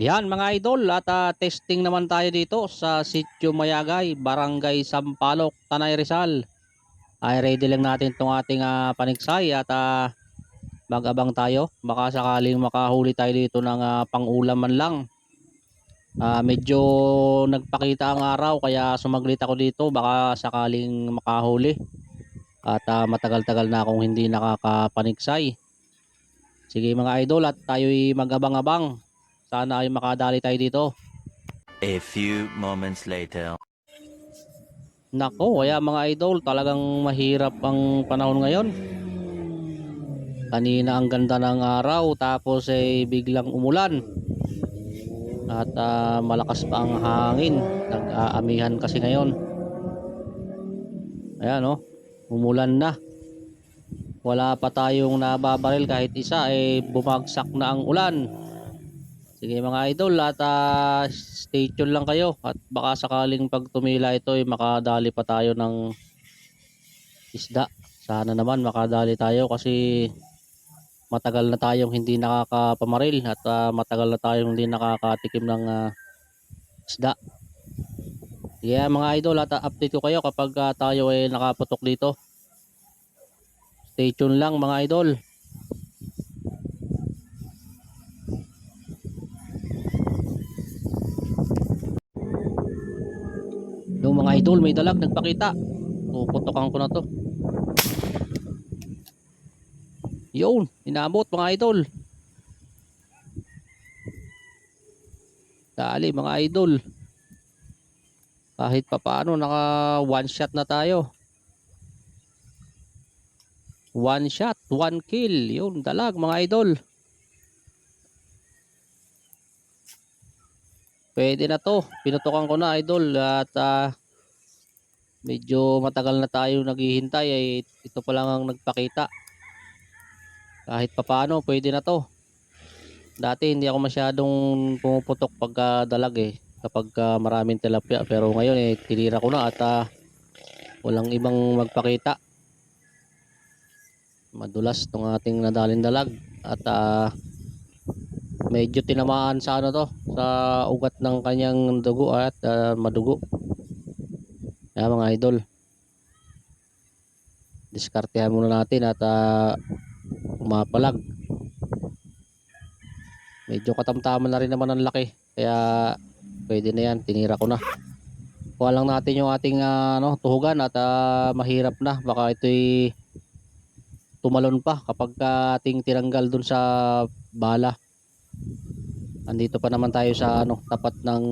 Yan mga idol at testing naman tayo dito sa Sitio Mayagay, Barangay Sampaloc, Tanay Rizal. Ay ready lang natin itong ating paniksay at mag-abang tayo. Baka sakaling makahuli tayo dito ng pang-ulam man lang. Medyo nagpakita ang araw kaya sumaglit ako dito baka sakaling makahuli. At matagal-tagal na akong hindi nakakapaniksay. Sige mga idol at tayo'y mag-abang-abang. Sana ay makadali tayo dito. A few moments later. Nako, kaya mga idol, talagang mahirap ang panahon ngayon. Kanina ang ganda ng araw, tapos biglang umulan. At malakas pa ang hangin. Nag-aamihan kasi ngayon. Ayan oh, umulan na. Wala pa tayong nababaril kahit isa, bumagsak na ang ulan. Sige mga idol, at stay tuned lang kayo. At baka sakaling pag tumila ito, makadali pa tayo ng isda. Sana naman makadali tayo kasi matagal na tayong hindi nakakapamaril at matagal na tayong hindi nakakatikim ng isda. Kaya mga idol, at update ko kayo kapag tayo ay nakaputok dito. Stay tuned lang mga idol. Yung mga idol, may dalag nagpakita. Puputokan ko na to. Yun, inabot mga idol. Dali mga idol. Kahit papaano naka one shot na tayo. One shot, one kill. Yun, dalag mga idol. Pwede na to. Pinutukan ko na idol at medyo matagal na tayo naghihintay ito pa lang ang nagpakita. Kahit papaano pwede na to. Dati hindi ako masyadong pumuputok pagka dalag kapag maraming tilapia, pero ngayon tinira ko na at walang ibang magpakita. Madulas tong ating nadalin dalag at medyo tinamaan sa ano to, sa ugat ng kanyang dugo at madugo. Kaya mga idol, diskartehan muna natin at umapalag. Medyo katamtaman na rin naman ang laki, kaya pwede na yan, tinira ko na. Kuha lang natin yung ating tuhugan at mahirap na, baka ito'y tumalon pa kapag ating tinanggal dun sa bala. Andito pa naman tayo sa tapat ng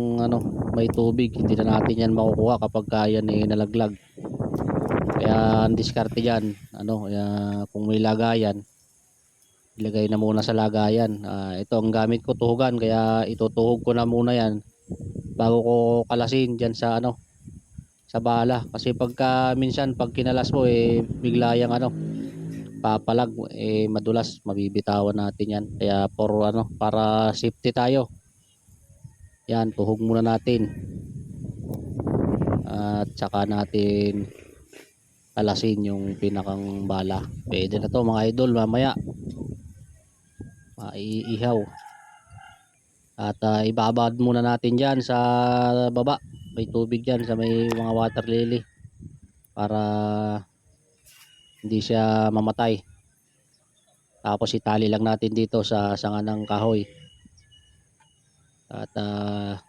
may tubig, hindi na natin yan makukuha kapag yan nalaglag. Kaya ang diskarte dyan, kung may lagayan, ilagay na muna sa lagayan. Ito ang gamit ko, tuhugan, kaya itutuhog ko na muna yan bago ko kalasin dyan sa sa bala. Kasi pagka minsan pag kinalas mo bigla yang papalag, madulas, mabibitawan natin yan. Kaya para safety tayo, yan, tuhog muna natin at saka natin kalasin yung pinakang bala. Pwede na to mga idol, mamaya maiihaw. At ibabad muna natin dyan sa baba, may tubig dyan sa may mga water lily para hindi siya mamatay. Tapos itali lang natin dito sa sanga ng kahoy at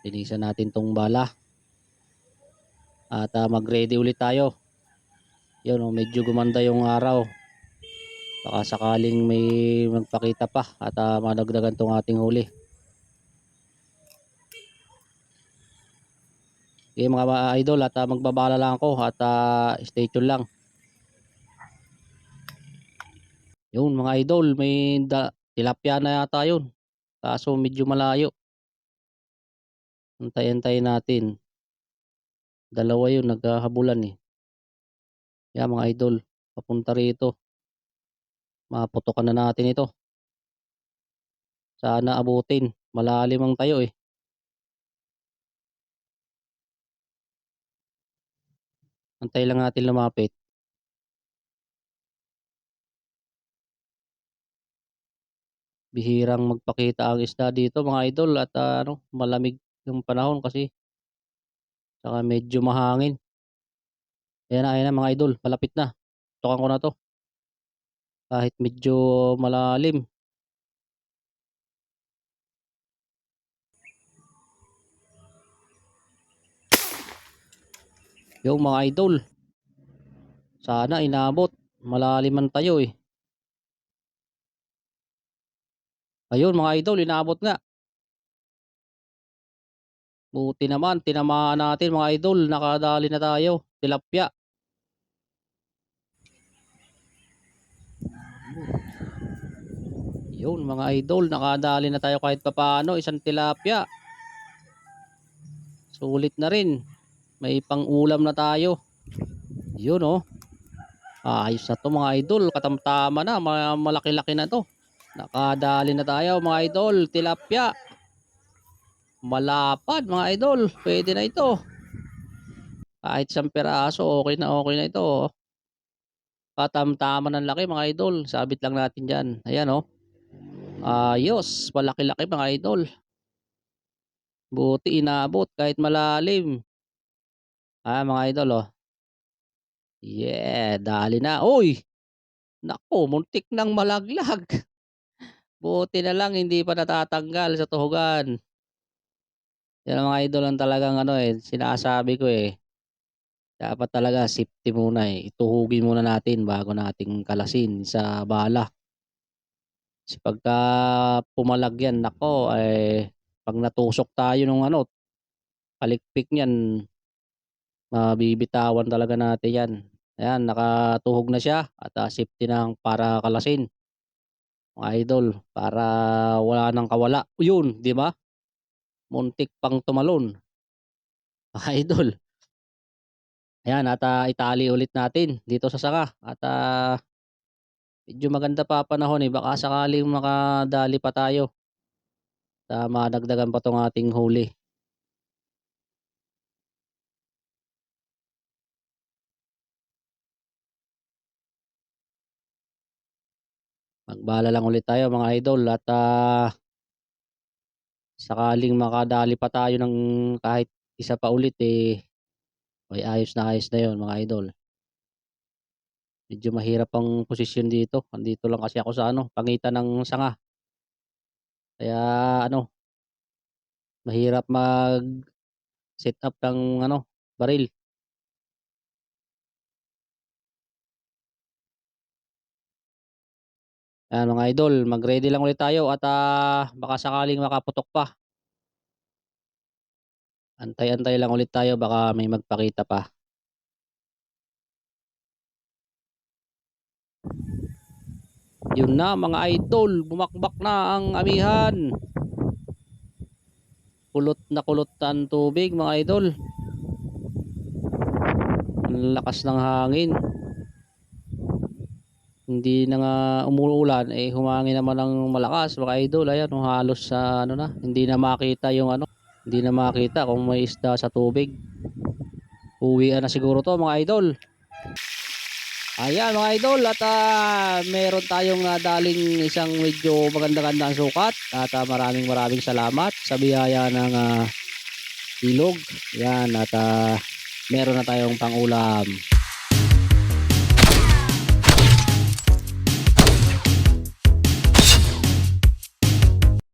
linisan natin tong bala at mag ready ulit tayo. Yun, medyo gumanda yung araw, baka sakaling may magpakita pa at madagdagan tong ating huli. Okay mga idol, at magbabala lang ako at stay tuned lang. Yun mga idol, may tilapia na yata yun, kaso medyo malayo. Antay-antay natin. Dalawa yun naghahabulan Yan mga idol, papunta rito. Maputokan na natin ito. Sana abutin. Malalim ang tayo Antay lang natin lumapit. Bihirang magpakita ang isda dito mga idol at malamig yung panahon kasi saka medyo mahangin. Ayan na mga idol, malapit na. Tukan ko na 'to kahit medyo malalim. Yung mga idol, sana inabot. Malaliman tayo eh. Ayun mga idol, inabot nga. Buti naman tinamaan natin mga idol, nakadali na tayo. Tilapia. Yun mga idol, nakadali na tayo kahit papaano, isang tilapia. Sulit na rin. May pang-ulam na tayo. Yun oh. Ayos na 'to mga idol, katamtama na, malaki-laki na 'to. Nakadali na tayo mga idol, tilapia. Malapad mga idol, pwede na ito. Kahit isang piraso, okay na ito oh. Katamtama ng laki mga idol, sabit lang natin dyan. Ayan oh. Ayos, malaki-laki mga idol. Buti inabot kahit malalim. Mga idol oh. Yeah, dali na. Uy! Naku, muntik nang malaglag. Buti na lang hindi pa natatanggal sa tuhugan. Yan mga idol ang talagang sinasabi ko eh. Dapat talaga safety muna eh. Ituhugin muna natin bago nating kalasin sa bala. Kasi pagka pumalag yan, nako pag natusok tayo nung palikpik niyan, mabibitawan talaga natin yan. Ayan, nakatuhog na siya at safety ng para kalasin. Mga idol, para wala nang kawala. Yun, di ba? Muntik pang tumalon. Mga idol. Ayan, at itali ulit natin dito sa sanga. At medyo maganda pa panahon eh. Baka sakaling makadali pa tayo. Madagdagan pa tong ating huli. Magbala lang ulit tayo mga idol. At sakaling makadali pa tayo ng kahit isa pa ulit eh. Ay ayos na yun mga idol. Medyo mahirap ang posisyon dito. Andito lang kasi ako sa pangitan ng sanga. Kaya mahirap mag-set up ng baril. Ayan mga idol, mag-ready lang ulit tayo at baka sakaling makaputok pa. Antay-antay lang ulit tayo baka may magpakita pa. Yun na mga idol, bumakbak na ang amihan. Kulot ang tubig mga idol. Ang lakas ng hangin. Hindi na nga umuulan humangin naman ng malakas mga idol. Ayan halos sa na, hindi na makita yung hindi na makita kung may isda sa tubig. Uwian na siguro to mga idol. Ayan mga idol at meron tayong daling isang medyo maganda-gandang sukat at maraming salamat sa biyaya ng ilog. Yan at meron na tayong pangulam.